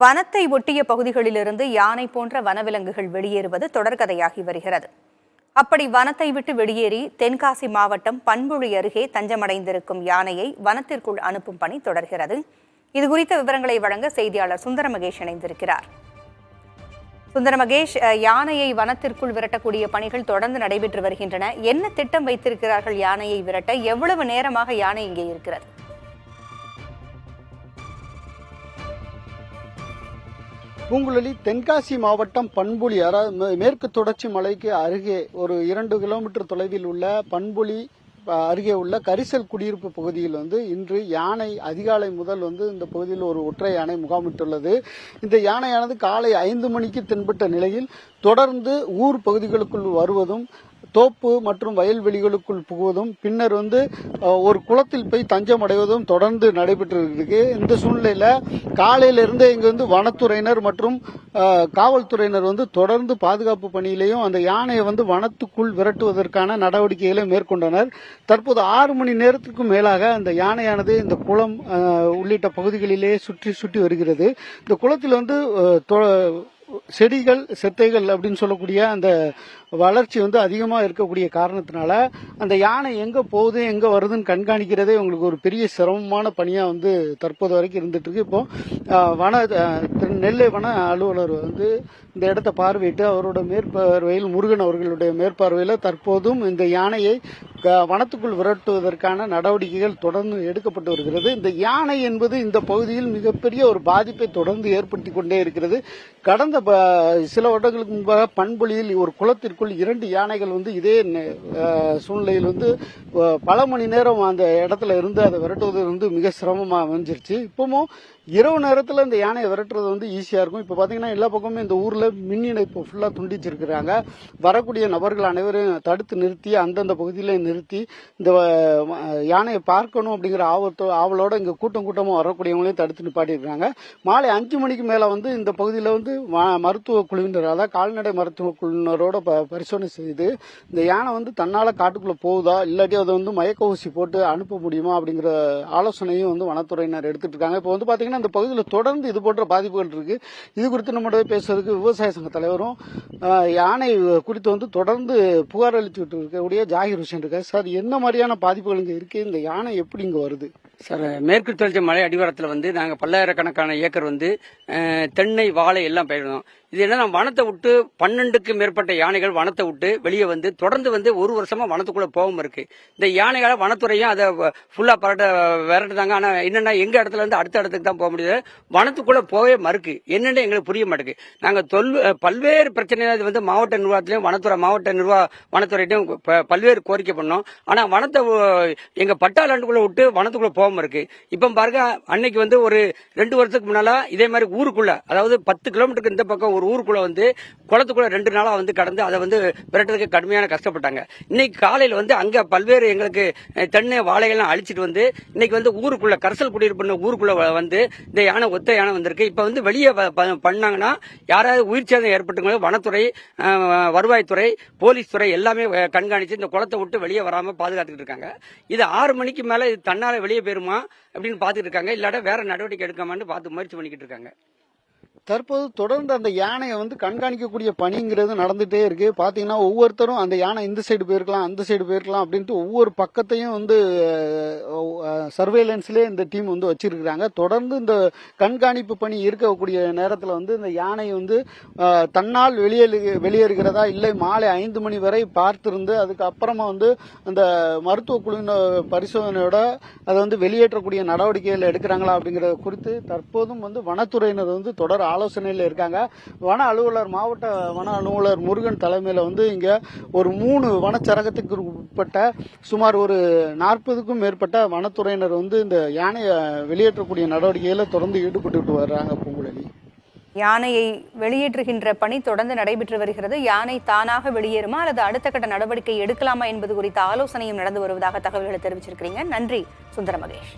வனத்தை ஒட்டிய பகுதிகளிலிருந்து யானை போன்ற வனவிலங்குகள் வெளியேறுவது தொடர்கதையாகி வருகிறது. அப்படி வனத்தை விட்டு வெளியேறி தென்காசி மாவட்டம் பண்புழி அருகே தஞ்சமடைந்திருக்கும் யானையை வனத்திற்குள் அனுப்பும் பணி தொடர்கிறது. இதுகுறித்த விவரங்களை வழங்க செய்தியாளர் சுந்தர மகேஷ் இணைந்திருக்கிறார். சுந்தர மகேஷ், யானையை வனத்திற்குள் விரட்டக்கூடிய பணிகள் தொடர்ந்து நடைபெற்று வருகின்றன. என்ன திட்டம் வைத்திருக்கிறார்கள் யானையை விரட்ட? எவ்வளவு நேரமாக யானை இங்கே இருக்கிறது? பூங்குழலி, தென்காசி மாவட்டம் பண்புலி மேற்கு தொடர்ச்சி மலைக்கு அருகே ஒரு 2 கிலோமீட்டர் தொலைவில் உள்ள பண்புலி அருகே உள்ள கரிசல் குடியிருப்பு பகுதியில் இன்று யானை அதிகாலை முதல் இந்த பகுதியில் ஒரு ஒற்றை யானை முகாமிட்டுள்ளது. இந்த யானையானது காலை 5 மணிக்கு தென்பட்ட நிலையில் தொடர்ந்து ஊர் பகுதிகளுக்குள் வருவதும் தோப்பு மற்றும் வயல்வெளிகளுக்குள் புகுவதும் பின்னர் ஒரு குளத்தில் போய் தஞ்சம் அடைவதும் தொடர்ந்து நடைபெற்று இருக்கு. இந்த சூழ்நிலையில காலையிலிருந்து இங்கு வனத்துறையினர் மற்றும் காவல்துறையினர் தொடர்ந்து பாதுகாப்பு பணியிலையும் அந்த யானையை வனத்துக்குள் விரட்டுவதற்கான நடவடிக்கைகளை மேற்கொண்டனர். தற்போது 6 மணி நேரத்திற்கும் மேலாக அந்த யானையானது இந்த குளம் உள்ளிட்ட பகுதிகளிலேயே சுற்றி வருகிறது. இந்த குளத்தில் செடிகள் செத்தைகள் அப்படின்னு சொல்லக்கூடிய அந்த வளர்ச்சி அதிகமா இருக்கக்கூடிய காரணத்தினால அந்த யானை எங்க போகுது எங்க வருதுன்னு கண்காணிக்கிறதே உங்களுக்கு ஒரு பெரிய சிரமமான பணியா தற்போது வரைக்கும் இருந்துட்டு இருக்கு. இப்போ நெல்லை வன அலுவலர் இந்த இடத்தை பார்வையிட்டு அவரோட மேற்பார்வையில் முருகன் அவர்களுடைய மேற்பார்வையில் தற்போதும் இந்த யானையை வனத்துக்குள் விரட்டுவதற்கான நடவடிக்கைகள் தொடர்ந்து எடுக்கப்பட்டு வருகிறது. இந்த யானை என்பது இந்த பகுதியில் மிகப்பெரிய ஒரு பாதிப்பை தொடர்ந்து ஏற்படுத்தி கொண்டே இருக்கிறது. கடந்த சில வருடங்களுக்கு முன்பாக பண்புலியில் ஒரு குளத்திற்குள் 2 யானைகள் இதே சூழ்நிலையில் பல மணி நேரம் அந்த இடத்துல இருந்து அதை விரட்டுவது மிக சிரமமா அமைஞ்சிருச்சு. இப்பவும் இரவு நேரத்தில் இந்த யானையை விரட்டுறது ஈஸியா இருக்கும். இப்ப பாத்தீங்கன்னா எல்லா பக்கமும் இந்த ஊர்ல மின் இணைப்பு ஃபுல்லா துண்டிச்சிருக்கிறாங்க. வரக்கூடிய நபர்கள் அனைவரும் தடுத்து நிறுத்தி அந்தந்த பகுதியில நிறுத்தி இந்த யானையை பார்க்கணும் அப்படிங்கிற ஆவலோட இங்க கூட்டமா வரக்கூடியவங்களையும் தடுத்து நிப்பாட்டிருக்காங்க. மாலை 5 மணிக்கு மேல இந்த பகுதியில மருத்துவ குழுவினர், அதாவது கால்நடை மருத்துவ குழுவினரோட பரிசோதனை செய்து இந்த யானை தன்னால காட்டுக்குள்ள போகுதா இல்லாட்டி அதை மயக்க ஊசி போட்டு அனுப்ப முடியுமா அப்படிங்கிற ஆலோசனையும் வனத்துறையினர் எடுத்துட்டு இருக்காங்க. இப்போ பாத்தீங்கன்னா அந்த பகுதியில் தொடர்ந்து இது போன்ற பாதிப்புகள் இருக்கு. இது குறித்து நம்மளோட பேசுறதுக்கு விவசாய சங்க தலைவரும் யானை குறித்து தொடர்ந்து புகார் அளிச்சுட்டு இருக்கக்கூடிய ஜாகிர் ஹுசேன் இருக்காரு. சார், என்ன மாதிரியான பாதிப்புகள் இங்க இருக்கு? இந்த யானை எப்படி இங்க வருது? சார், மேற்கு தொடர்ச்சி மலை அடிவாரத்தில் நாங்கள் பல்லாயிரக்கணக்கான ஏக்கர் தென்னை வாழை எல்லாம் பயிரிடணும். இது என்னன்னா வனத்தை விட்டு 12க்கு மேற்பட்ட யானைகள் வனத்தை விட்டு வெளியே தொடர்ந்து 1 வருஷமா வனத்துக்குள்ள போகாம இருக்கு. இந்த யானைகளை வனத்துறையும் அதை ஃபுல்லா விரட்டுதாங்க. ஆனா என்னன்னா எங்க இடத்துல அடுத்த இடத்துக்கு தான் போக முடியுது, வனத்துக்குள்ள போகவே மறுக்கு. என்னன்னு எங்களுக்கு புரிய மாட்டேங்குது. நாங்க பல்வேறு பிரச்சனை மாவட்ட நிர்வாகத்திலையும் வனத்துறையிட்டையும் பல்வேறு கோரிக்கை பண்ணோம். ஆனா வனத்தை எங்க பட்டாளாண்டுக்குள்ள விட்டு வனத்துக்குள்ள போகாம இருக்கு. இப்ப பாருங்க, அன்னைக்கு ஒரு 2 வருஷத்துக்கு முன்னால இதே மாதிரி ஊருக்குள்ள, அதாவது 10 கிலோமீட்டருக்கு இந்த பக்கம் ஒரு ஊருக்குள்ள குளத்துக்குள்ள 2 நாளா கடந்து அதை விரட்டுறதுக்கு கடுமையான கஷ்டப்பட்டாங்க. இன்னைக்கு காலையில அங்க பல்வேறு எங்களுக்கு தென்னை வாழைகள்லாம் அழிச்சிட்டு இன்னைக்கு ஊருக்குள்ள கரிசல் குடியிருப்பு ஊருக்குள்ள இந்த யானை ஒத்த யானை வந்திருக்கு. இப்ப வெளியே பண்ணாங்கன்னா யாராவது உயிர் சேதம் ஏற்பட்டு வனத்துறை, வருவாய்த்துறை, போலீஸ் துறை எல்லாமே கண்காணிச்சு இந்த குளத்தை விட்டு வெளியே வராம பாதுகாத்துக்கிட்டு இருக்காங்க. இது 6 மணிக்கு மேல இது தன்னால வெளியே போயிருமா அப்படின்னு பாத்துட்டு இருக்காங்க. இல்லாட்ட வேற நடவடிக்கை எடுக்காமன்னு பார்த்து முயற்சி பண்ணிக்கிட்டு இருக்காங்க. தற்போது தொடர்ந்து அந்த யானையை கண்காணிக்கக்கூடிய பணிங்கிறது நடந்துட்டே இருக்கு. பாத்தீங்கன்னா ஒவ்வொருத்தரும் அந்த யானை இந்த சைடு போயிருக்கலாம் அந்த சைடு போயிருக்கலாம் அப்படின்ட்டு ஒவ்வொரு பக்கத்தையும் சர்வேலன்ஸ்லேயே இந்த டீம் வச்சிருக்கிறாங்க. தொடர்ந்து இந்த கண்காணிப்பு பணி இருக்கக்கூடிய நேரத்தில் இந்த யானை தன்னால் வெளியேறுகிறதா இல்லை மாலை 5 மணி வரை பார்த்திருந்து அதுக்கப்புறமா அந்த மருத்துவ குழுவின் பரிசோதனையோட அதை வெளியேற்றக்கூடிய நடவடிக்கைகள் எடுக்கிறாங்களா அப்படிங்கறது குறித்து தற்போதும் வனத்துறையினர் தொடர் ஆலோசனையில் இருக்காங்க. மாவட்ட வன அலுவலர் முருகன் தலைமையில இங்க ஒரு 3 வனச்சரகத்துக்கு உட்பட்ட சுமார் ஒரு 40க்கும் மேற்பட்ட வனத்துறையினர் இந்த யானையை வெளியேற்றக்கூடிய நடவடிக்கையில தொடர்ந்து ஈடுபட்டு வர்றாங்க. பூங்குழலி, யானையை வெளியேற்றுகின்ற பணி தொடர்ந்து நடைபெற்று வருகிறது. யானை தானாக வெளியேறுமா அல்லது அடுத்த கட்ட நடவடிக்கை எடுக்கலாமா என்பது குறித்த ஆலோசனையும் நடந்து வருவதாக தகவல்களை தெரிவிச்சிருக்கிறீங்க. நன்றி சுந்தர மகேஷ்.